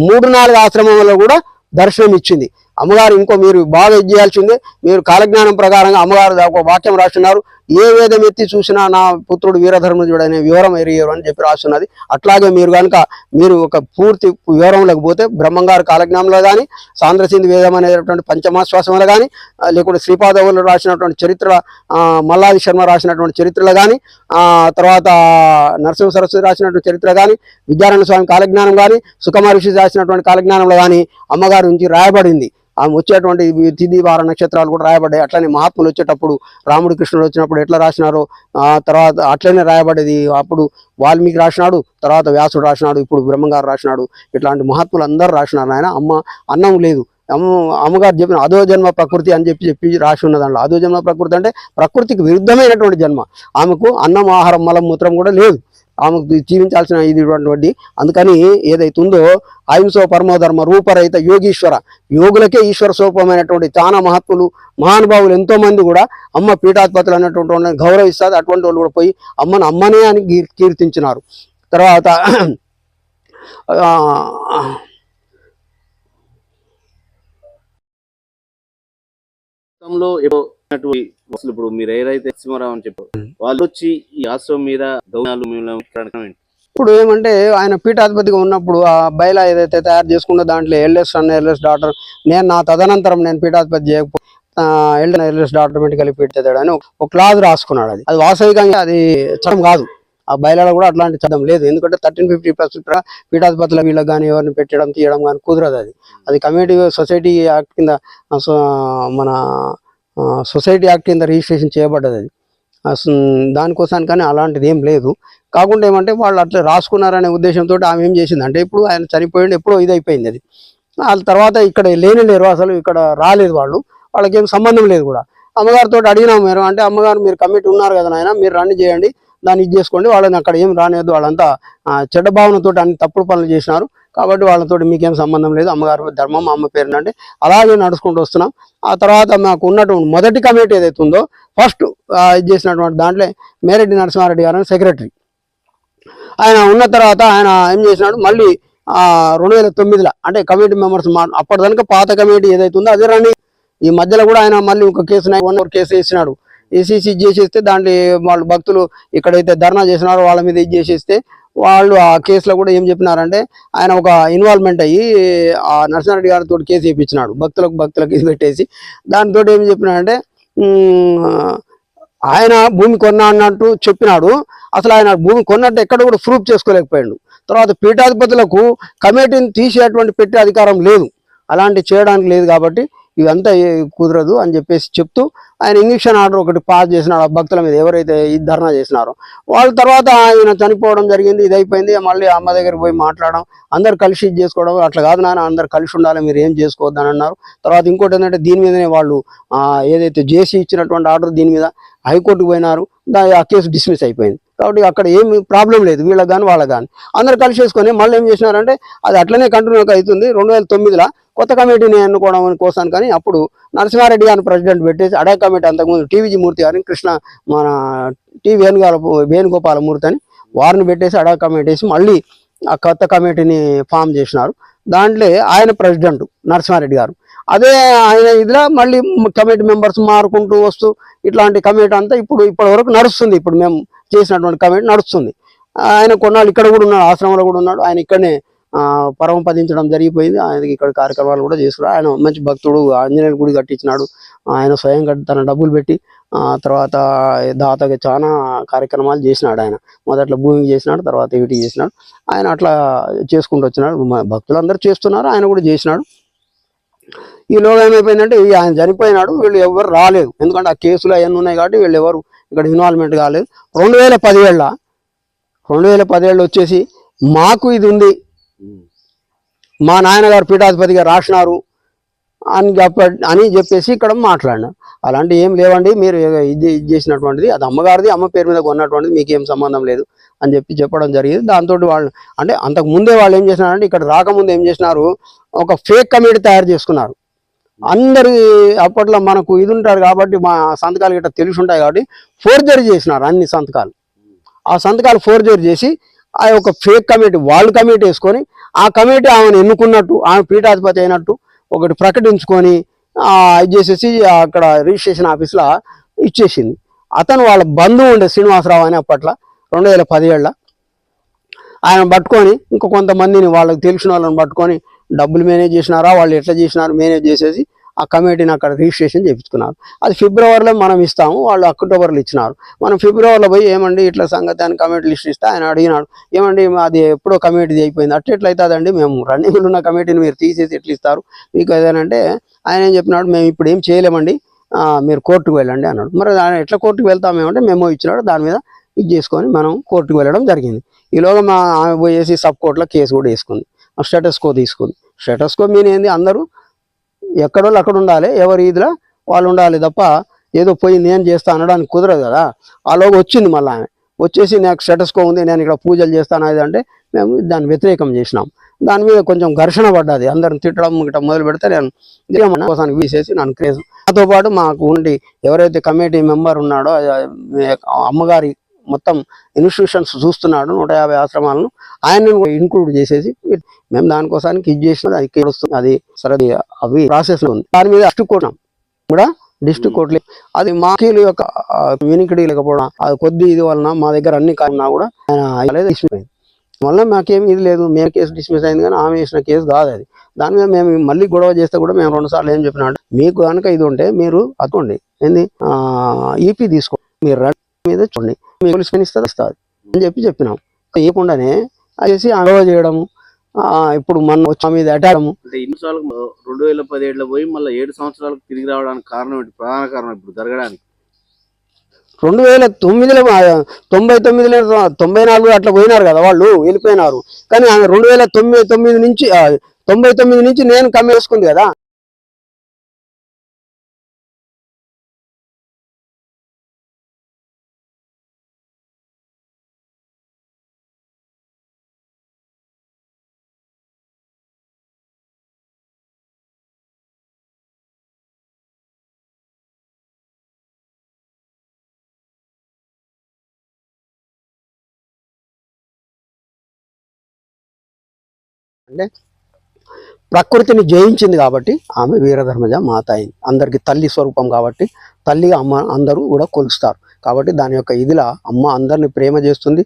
3-4 ఆశ్రమంలో కూడా దర్శనం ఇచ్చింది అమ్మగారు. ఇంకో మీరు బాగా ఇది చేయాల్సిందే, మీరు కాలజ్ఞానం ప్రకారంగా అమ్మగారు ఒక వాక్యం రాస్తున్నారు, ఏ వేదం ఎత్తి చూసినా నా పుత్రుడు వీరధర్మజుడు అనే వివరం ఎరిగారు అని చెప్పి రాస్తున్నది. అట్లాగే మీరు కనుక మీరు ఒక పూర్తి వివరంలోకి పోతే బ్రహ్మంగారు కాలజ్ఞానంలో కానీ, సాంద్రసింధు వేదం అనేటువంటి పంచమాశ్వాసంలో కానీ, లేకుంటే శ్రీపాదవులు రాసినటువంటి చరిత్ర, మల్లాది శర్మ రాసినటువంటి చరిత్రలో కానీ, తర్వాత నరసింహ సరస్వతి రాసినటువంటి చరిత్ర కానీ, విద్యారణ్య స్వామి కాలజ్ఞానం కానీ, సుఖమహర్షి రాసినటువంటి కాలజ్ఞానంలో కానీ అమ్మగారి నుంచి రాయబడింది. ఆమె వచ్చేటువంటి తిథి వార నక్షత్రాలు కూడా రాయబడ్డాయి. అట్లనే మహాత్ములు వచ్చేటప్పుడు రాముడు కృష్ణుడు వచ్చినప్పుడు ఎట్లా రాసినారో తర్వాత అట్లనే రాయబడేది. అప్పుడు వాల్మీకి రాసినాడు, తర్వాత వ్యాసుడు రాసినాడు, ఇప్పుడు బ్రహ్మంగారు రాసినాడు. ఇట్లాంటి మహాత్ములు అందరూ రాసినారు. ఆయన అన్నం లేదు, అమ్మగారు చెప్పిన అదో జన్మ ప్రకృతి అని చెప్పి రాసి ఉన్న దాంట్లో అదో జన్మ ప్రకృతి అంటే ప్రకృతికి విరుద్ధమైనటువంటి జన్మ. ఆమెకు అన్నం, ఆహారం, మలం, మూత్రం కూడా లేదు. ఆమెకు జీవించాల్సిన ఇటువంటి. అందుకని ఏదైతుందో అహింసో పరమోధర్మ రూపరహిత యోగీశ్వర, యోగులకే ఈశ్వర స్వరూపమైనటువంటి చాలా మహాత్ములు మహానుభావులు ఎంతో మంది కూడా అమ్మ పీఠాధిపతులు అన్నటువంటి వాళ్ళని గౌరవిస్తారు. అటువంటి వాళ్ళు కూడా పోయి అమ్మనే అని కీర్తించినారు. తర్వాత ఇప్పుడు మీరు ఏదైతే నరసింహారావు అని చెప్పారు, వాళ్ళు వచ్చి ఈ ఆశ్రమం మీద ఇప్పుడు ఏమంటే ఆయన పీఠాధిపతిగా ఉన్నప్పుడు ఆ బయలా ఏదైతే తయారు చేసుకున్న దాంట్లో ఎల్ఎస్ అన్న ఎల్ఎస్ డాక్టర్, నేను నా తదనంతరం నేను పీఠాధిపతి చేయకపోతే ఎల్ఎస్ డాక్టర్ మెడికల్ పెట్టేదాడు అని ఒక క్లాజ్ రాసుకున్నాడు. అది వాస్తవికంగా అది చట్టం కాదు. ఆ బయలాలో కూడా అట్లాంటి చట్టం లేదు. ఎందుకంటే 1350% పీఠాధిపతుల వీళ్ళకి కానీ ఎవరిని పెట్టడం తీయడం కానీ కుదరదు. అది కమ్యూనిటీ సొసైటీ యాక్ట్ కింద, మన సొసైటీ యాక్ట్ కింద రిజిస్ట్రేషన్ చేయబడ్డది. అది దానికోసానికి కానీ అలాంటిది ఏం లేదు. కాకుండా ఏమంటే వాళ్ళు అట్లా రాసుకున్నారనే ఉద్దేశంతో ఆమె ఏం చేసింది అంటే, ఇప్పుడు ఆయన చనిపోయింది ఎప్పుడో ఇదైపోయింది. అది వాళ్ళ తర్వాత ఇక్కడ లేరు, అసలు ఇక్కడ రాలేదు, వాళ్ళకి ఏం సంబంధం లేదు కూడా. అమ్మగారితో అడిగినాము మీరు అంటే, అమ్మగారు మీరు కమిటీ ఉన్నారు కదా నాయన, మీరు రన్ చేయండి, దాన్ని ఇది చేసుకోండి, వాళ్ళని అక్కడ ఏం రానియద్దు, వాళ్ళంతా చెడ్డ భావనతో అన్ని తప్పుడు పనులు చేసినారు కాబట్టి వాళ్ళతో మీకేం సంబంధం లేదు, అమ్మగారు ధర్మం అమ్మ పేరున అంటే అలాగే నడుచుకుంటూ వస్తున్నాం. ఆ తర్వాత మాకు ఉన్నటువంటి మొదటి కమిటీ ఏదైతే ఉందో ఫస్ట్ ఇది చేసినటువంటి దాంట్లో మేరెడ్డి నరసింహారెడ్డి గారు సెక్రటరీ. ఆయన ఉన్న తర్వాత ఆయన ఏం చేసినాడు, మళ్ళీ 2009లో అంటే కమిటీ మెంబర్స్ అప్పటిదాకా పాత కమిటీ ఏదైతే ఉందో అదే రాని, ఈ మధ్యలో కూడా ఆయన మళ్ళీ ఒక కేసు 1 కేసు వేసినాడు. ఏసీసీ చేసేస్తే దాంట్లో వాళ్ళు భక్తులు ఇక్కడైతే ధర్నా చేసినారో వాళ్ళ మీద ఇది చేసేస్తే వాళ్ళు ఆ కేసులో కూడా ఏం చెప్పినారంటే, ఆయన ఒక ఇన్వాల్వ్మెంట్ అయ్యి ఆ నరసింహారెడ్డి గారితో కేసు వేయించినాడు, భక్తులకు ఇది పెట్టేసి. దానితో ఏం చెప్పినాడంటే, ఆయన భూమి కొన్నా అన్నట్టు చెప్పినాడు. అసలు ఆయన భూమి కొన్నట్టు ఎక్కడ కూడా ప్రూఫ్ చేసుకోలేకపోయాడు. తర్వాత పీఠాధిపతులకు కమిటీని తీసేటువంటి పెట్టే అధికారం లేదు, అలాంటి చేయడానికి లేదు. కాబట్టి ఇదంతా కుదరదు అని చెప్పేసి చెప్తూ ఆయన ఇంజక్షన్ ఆర్డర్ ఒకటి పాస్ చేసినాడు ఆ భక్తుల మీద ఎవరైతే ఈ ధర్నా చేసినారో వాళ్ళ. తర్వాత ఆయన చనిపోవడం జరిగింది, ఇది అయిపోయింది. మళ్ళీ అమ్మ దగ్గరికి పోయి మాట్లాడడం, అందరు కలిసి ఇది చేసుకోవడం, అట్లా కాదు నాన్న అందరు కలిసి ఉండాలి, మీరు ఏం చేసుకోవద్దని అన్నారు. తర్వాత ఇంకోటి ఏంటంటే, దీని మీదనే వాళ్ళు ఏదైతే జేసీ ఇచ్చినటువంటి ఆర్డర్ దీని మీద హైకోర్టుకు పోయినారు, ఆ కేసు డిస్మిస్ అయిపోయింది. కాబట్టి అక్కడ ఏమి ప్రాబ్లం లేదు, వీళ్ళకి కానీ వాళ్ళకి కానీ అందరు కలిసి వేసుకొని మళ్ళీ ఏం చేసినారంటే, అది అట్లనే కంటిన్యూ అవుతుంది. 2009లో కొత్త కమిటీని ఎన్నుకోవడం కోసం కానీ అప్పుడు నరసింహారెడ్డి గారిని ప్రెసిడెంట్ పెట్టేసి అడా కమిటీ, అంతకుముందు టీవీజీ మూర్తి గారిని మన టీ వేణుగోపాలమూర్తి అని వారిని పెట్టేసి అడా కమిటీ వేసి మళ్ళీ ఆ కొత్త కమిటీని ఫామ్ చేసినారు. దాంట్లో ఆయన ప్రెసిడెంట్ నరసింహారెడ్డి గారు. అదే ఆయన ఇదిలా మళ్ళీ కమిటీ మెంబర్స్ మారుకుంటూ వస్తూ ఇట్లాంటి కమిటీ అంతా ఇప్పటి వరకు నడుస్తుంది. ఇప్పుడు మేము చేసినటువంటి కమిటీ నడుస్తుంది. ఆయన కొన్నాళ్ళు ఇక్కడ కూడా ఉన్నాడు, ఆశ్రమంలో కూడా ఉన్నాడు. ఆయన ఇక్కడనే పరమపదించడం జరిగిపోయింది. ఆయనకి ఇక్కడ కార్యక్రమాలు కూడా చేస్తున్నారు. ఆయన మంచి భక్తుడు, ఆంజనేయుల గుడి కట్టించినాడు ఆయన స్వయంగా తన డబ్బులు పెట్టి. తర్వాత దాతగా చాలా కార్యక్రమాలు చేసినాడు ఆయన. మొదట్లో భూమికి చేసినాడు, తర్వాత వీటికి చేసినాడు. ఆయన అట్లా చేసుకుంటూ వచ్చినాడు. భక్తులందరూ చేస్తున్నారు, ఆయన కూడా చేసినాడు. ఈలోగా ఏమైపోయిందంటే ఆయన చనిపోయినాడు, వీళ్ళు ఎవరు రాలేదు. ఎందుకంటే ఆ కేసులు అవన్నీ ఉన్నాయి కాబట్టి వీళ్ళు ఎవరు ఇక్కడ ఇన్వాల్వ్మెంట్ కాలేదు. 2017 వచ్చేసి మాకు ఇది ఉంది, మా నాయనగారు పీఠాధిపతిగా రాసినారు అని చెప్పేసి ఇక్కడ మాట్లాడినారు. అలాంటి ఏం లేవండి, మీరు ఇది చేసినటువంటిది అది అమ్మగారిది, అమ్మ పేరు మీద కొన్నటువంటిది, మీకు ఏం సంబంధం లేదు అని చెప్పడం జరిగింది. దాంతో వాళ్ళు అంటే అంతకు ముందే వాళ్ళు ఏం చేసినారంటే ఇక్కడ రాకముందు ఏం చేసినారు, ఒక ఫేక్ కమిటీ తయారు చేసుకున్నారు. అందరి అప్పట్లో మనకు ఇది ఉంటారు కాబట్టి మా సంతకాలు గిట్ట తెలిసి ఉంటాయి కాబట్టి ఫోర్జరీ చేసినారు అన్ని సంతకాలు. ఆ సంతకాలు ఫోర్జరీ చేసి ఆ యొక్క ఫేక్ కమిటీ వాళ్ళు కమిటీ వేసుకొని ఆ కమిటీ ఆమెను ఎన్నుకున్నట్టు, ఆమె పీఠాధిపతి అయినట్టు ఒకటి ప్రకటించుకొని ఇది చేసేసి అక్కడ రిజిస్ట్రేషన్ ఆఫీస్లో ఇచ్చేసింది. అతను వాళ్ళ బంధువు ఉండే శ్రీనివాసరావు అని అప్పట్లో 2017 ఆయన పట్టుకొని ఇంకో కొంతమందిని వాళ్ళకి తెలిసిన వాళ్ళని పట్టుకొని డబ్బులు మేనేజ్ చేసినారా, వాళ్ళు ఎట్లా చేసినారు మేనేజ్ చేసేసి ఆ కమిటీని అక్కడ రిజిస్ట్రేషన్ చేయించుకున్నారు. అది ఫిబ్రవరిలో మనం ఇస్తాము, వాళ్ళు అక్టోబర్లో ఇచ్చినారు. మనం ఫిబ్రవరిలో పోయి ఏమండి ఇట్లా సంగతి అని కమిటీ లిస్ట్ ఇస్తే ఆయన అడిగినాడు, ఏమండి అది ఎప్పుడో కమిటీ అయిపోయింది, అట్లా అవుతుందండి, మేము రన్నింగ్లో ఉన్న కమిటీని మీరు తీసేసి ఎట్లా ఇస్తారు మీకు ఏదనంటే ఆయన ఏం చెప్పినాడు, మేము ఇప్పుడు ఏం చేయలేమండి, మీరు కోర్టుకు వెళ్ళండి అన్నాడు. మరి ఆయన ఎట్లా కోర్టుకు వెళ్తామేమంటే మెమో ఇచ్చినాడు, దాని మీద ఇది చేసుకొని మనం కోర్టుకు వెళ్ళడం జరిగింది. ఈలోగా మా ఆమె పోయేసి సబ్ కోర్టులో కేసు కూడా వేసుకుంది, స్టేటస్కో తీసుకుంది. స్టేటస్కో మీన్ ఏంది, అందరూ ఎక్కడోళ్ళు అక్కడ ఉండాలి, ఎవరి ఇదిలో వాళ్ళు ఉండాలి తప్ప ఏదో పోయి నేను చేస్తా అనడానికి కుదరదు కదా. ఆలోగా వచ్చింది మళ్ళీ ఆమె వచ్చేసి నాకు స్టేటస్కో ఉంది, నేను ఇక్కడ పూజలు చేస్తాను అది అంటే మేము దాన్ని వ్యతిరేకం చేసినాం. దాని మీద కొంచెం ఘర్షణ పడ్డది, అందరిని తిట్టడం ఇట్లా మొదలు పెడితే నేను కోసానికి వీసేసి నన్ను కేసు. నాతో పాటు మాకు ఉండి ఎవరైతే కమిటీ మెంబర్ ఉన్నాడో అమ్మగారి మొత్తం ఇన్స్టిట్యూషన్స్ చూస్తున్నాడు 150 ఆశ్రమాలను, ఆయన్ని ఇన్క్లూడ్ చేసేసి మేము దానికోసానికి ఇది చేసినది అది వస్తుంది. అది సరే అవి ప్రాసెస్ ఉంది. దాని మీద డిస్ట్రిక్ట్ కోర్టు కూడా డిస్ట్రిక్ట్ కోర్టులు అది మాకీల యొక్క వినికిడి లేకపోవడం, అది కొద్ది ఇది వలన మా దగ్గర అన్ని ఉన్నా కూడా ఆయన డిస్మిస్ అయింది. వల్ల మాకేం ఇది లేదు, మేము కేసు డిస్మిస్ అయింది కానీ ఆమె వేసిన కేసు కాదు అది. దాని మీద మేము మళ్ళీ గొడవ చేస్తే కూడా మేము 2 సార్లు ఏం చెప్పినా అంటే మీకు కనుక ఇది ఉంటే మీరు అతోండి ఏంది ఈపీ తీసుకోండి, మీరు మీద చూడండి, మీకు పోలీస్ పని ఇస్తుంది అని చెప్పినాం. ఇవ్వకుండానే చేసి గొడవ చేయడము, ఇప్పుడు మన వచ్చి మీద అటాడము. అంటే ఇన్నిసార్లు 2017 పోయి మళ్ళీ 7 సంవత్సరాలకు తిరిగి రావడానికి కారణం ఏంటి, ప్రధాన కారణం ఇప్పుడు జరగడానికి? 2009లో 94 అట్లా పోయినారు కదా వాళ్ళు, వెళ్ళిపోయినారు. కానీ ఆమె 2099 నుంచి 99 నుంచి నేను కమ్మి వేసుకుంది కదా. అంటే ప్రకృతిని జయించింది కాబట్టి ఆమె వీరధర్మజ మాత అయింది. అందరికి తల్లి స్వరూపం కాబట్టి తల్లిగా అమ్మ అందరూ కూడా కొలుస్తారు. కాబట్టి దాని యొక్క ఇదిలా అమ్మ అందరిని ప్రేమ చేస్తుంది,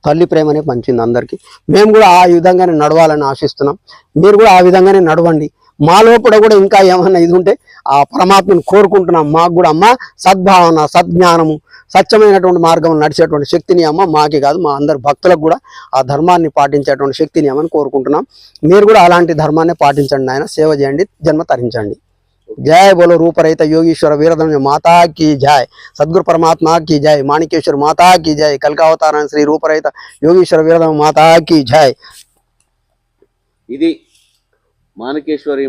తల్లి ప్రేమనే పంచింది అందరికీ. మేము కూడా ఆ విధంగానే నడవాలని ఆశిస్తున్నాం. మీరు కూడా ఆ విధంగానే నడవండి. మా లోపల కూడా ఇంకా ఏమన్నా ఇది ఉంటే ఆ పరమాత్మను కోరుకుంటున్నాం. మాకు కూడా అమ్మ సద్భావన, సద్జ్ఞానము, సత్యమైనటువంటి మార్గం నడిచేటువంటి శక్తిని అమ్మ మాకే కాదు మా అందరి భక్తులకు కూడా ఆ ధర్మాన్ని పాటించేటువంటి శక్తిని అమ్మని కోరుకుంటున్నాం. మీరు కూడా అలాంటి ధర్మాన్ని పాటించండి, ఆయన సేవ చేయండి, జన్మ తరించండి. जय बोलो रूपरहित योगीश्वर वीरधर्म माता की जय, सद्गुरु परमात्मा की जय, माणिकेश्वर माता की जय, कलकावतार श्री रूपरहित योगीश्वर वीरधर्म माता की जय. ఇది మాణికేశ్వరి